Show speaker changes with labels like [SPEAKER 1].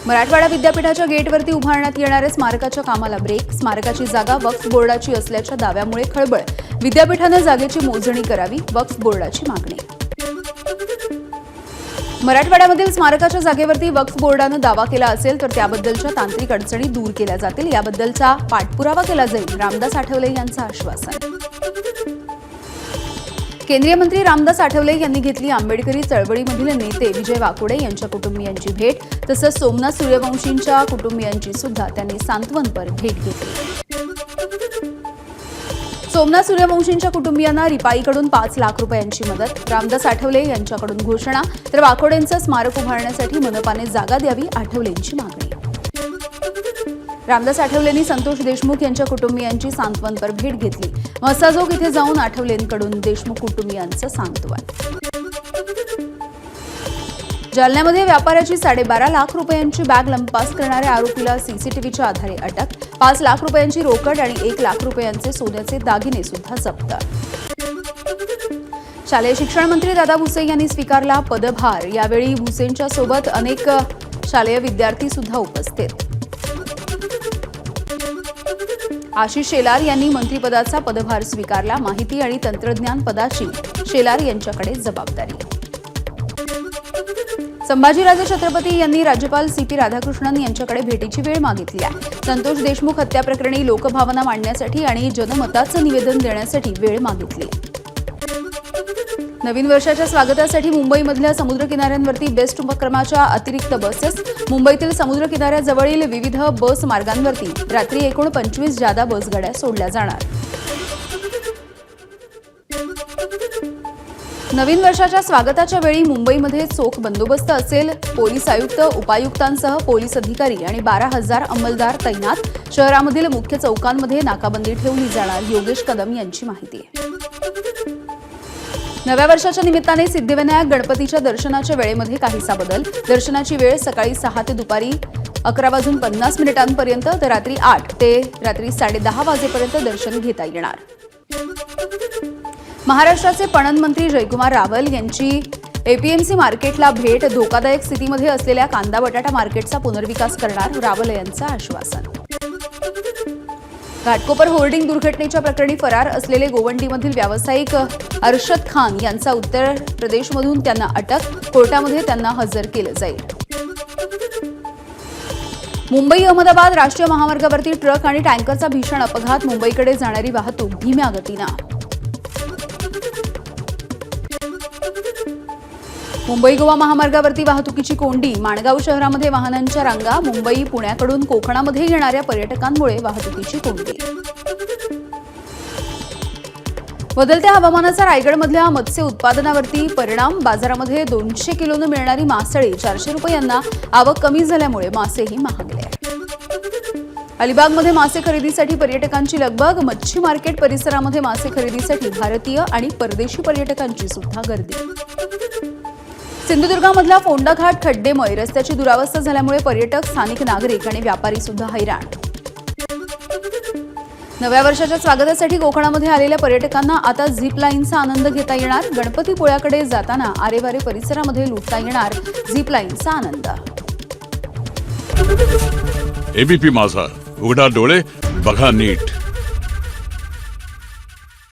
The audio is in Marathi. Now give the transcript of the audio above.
[SPEAKER 1] मराठवाडा विद्यापीठाच्या गेटवरती उभारण्यात येणाऱ्या स्मारकाच्या कामाला ब्रेक. स्मारकाची जागा वक्फ बोर्डाची असल्याच्या दाव्यामुळे खळबळ. विद्यापीठानं जागेची मोजणी करावी, वक्फ बोर्डाची मागणी. मराठवाड्यामधील स्मारकाच्या जागेवरती वक्फ बोर्डानं दावा केला असेल तर त्याबद्दलच्या तांत्रिक अडचणी दूर केल्या जातील, याबद्दलचा पाठपुरावा केला जाईल, रामदास आठवले यांचं आश्वासन. केंद्रीय मंत्री रामदास आठवले यांनी घेतली आंबेडकरी चळवळीमधील नेते विजय वाकोडे यांच्या कुटुंबियांची भेट. तसंच सोमनाथ सूर्यवंशींच्या कुटुंबियांची सुद्धा त्यांनी सांत्वनपर भेट घेतली. सोमनाथ सूर्यवंशींच्या कुटुंबियांना रिपाईकडून 5 लाख रुपयांची मदत. रामदास आठवले यांच्याकडून घोषणा, तर वाकोडेंचं स्मारक उभारण्यासाठी मनपाने जागा द्यावी, आठवलेंची मागणी. रामदास आठवलेंनी संतोष देशमुख यांच्या कुटुंबियांची सांत्वनपर भेट घेतली. म्हसाजोग इथे जाऊन आठवलेंकडून देशमुख कुटुंबियांचं सांत्वन. जालन्यामध्ये व्यापाऱ्याची 12.5 लाख रुपयांची बॅग लंपास करणाऱ्या आरोपीला सीसीटीव्हीच्या आधारे अटक. 5 लाख रुपयांची रोकड आणि 1 लाख रुपयांचे सोन्याचे दागिने सुद्धा जप्त. शालेय शिक्षण मंत्री दादा भुसे यांनी स्वीकारला पदभार. यावेळी भुसेंच्या सोबत अनेक शालेय विद्यार्थी सुद्धा उपस्थित. आशिष शेलार यांनी मंत्रिपदाचा पदभार स्वीकारला. माहिती आणि तंत्रज्ञान पदाची शेलार यांच्याकडे जबाबदारी. संभाजीराजे छत्रपती यांनी राज्यपाल CP राधाकृष्णन यांच्याकडे भेटीची वेळ मागितली आहे. संतोष देशमुख हत्या प्रकरणी लोकभावना मांडण्यासाठी आणि जनमताचं निवेदन देण्यासाठी वेळ मागितली. नवीन वर्षाच्या स्वागतासाठी मुंबईमधल्या समुद्र किनाऱ्यांवरती बेस्ट उपक्रमाच्या अतिरिक्त बसेस. मुंबईतील समुद्र किनाऱ्याजवळील विविध बस मार्गांवरती रात्री एकूण 25 जादा बसगाड्या सोडल्या जाणार. नवीन वर्षाच्या स्वागताच्या वेळी मुंबईमध्ये चोख बंदोबस्त असेल. पोलीस आयुक्त, उपायुक्तांसह पोलीस अधिकारी आणि 12,000 अंमलदार तैनात. शहरामधील मुख्य चौकांमध्ये नाकाबंदी ठेवली जाणार, योगेश कदम यांची माहिती. नव्या वर्षाच्या निमित्ताने सिद्धिविनायक गणपतीच्या दर्शनाच्या वेळेमध्ये काहीसा बदल. दर्शनाची वेळ सकाळी 6 ते दुपारी 11:50 तर रात्री 8 ते रात्री 10:30 वाजेपर्यंत दर्शन घेता येणार. महाराष्ट्राचे पणन मंत्री जयकुमार रावल यांची APMC मार्केटला भेट. धोकादायक स्थितीमध्ये असलेल्या कांदा बटाटा मार्केटचा पुनर्विकास करणार, रावल यांचं आश्वासन. घाटकोपर होर्डिंग दुर्घटनेच्या प्रकरणी फरार असलेले गोवंडीमधील व्यावसायिक अरशद खान यांचा उत्तर प्रदेशमधून त्यांना अटक. कोर्टामध्ये त्यांना हजर केलं जाईल. मुंबई अहमदाबाद राष्ट्रीय महामार्गावरती ट्रक आणि टँकरचा भीषण अपघात. मुंबईकडे जाणारी वाहतूक धीम्या गतीनं. मुंबई गोवा महामार्गावरती वाहतुकीची कोंडी. माणगाव शहरामध्ये वाहनांच्या रांगा. मुंबई पुण्याकडून कोकणामध्ये येणाऱ्या पर्यटकांमुळे वाहतुकीची कोंडी. बदलत्या हवामानाचा रायगडमधल्या मत्स्य उत्पादनावरती परिणाम. बाजारामध्ये 200 किलोनं मिळणारी मासळी 400 रुपयांना. आवक कमी झाल्यामुळे मासेही महागले. अलिबागमध्ये मासे खरेदीसाठी पर्यटकांची लगबग. मच्छी मार्केट परिसरामध्ये मासे खरेदीसाठी भारतीय आणि परदेशी पर्यटकांची सुद्धा गर्दी. सिंधुदुर्गामधला फोंडाघाट खड्डेमय. रस्त्याची दुरावस्था झाल्यामुळे पर्यटक, स्थानिक नागरिक आणि व्यापारी सुद्धा हैराण. नव्या वर्षाच्या स्वागतासाठी कोकणामध्ये आलेल्या पर्यटकांना आता झिप लाईनचा आनंद घेता येणार. गणपतीपुळ्याकडे जाताना आरेवारे परिसरामध्ये लुटता येणार झिप लाईनचा आनंद.
[SPEAKER 2] ABP माझा, उघडा डोळे बघा नीट.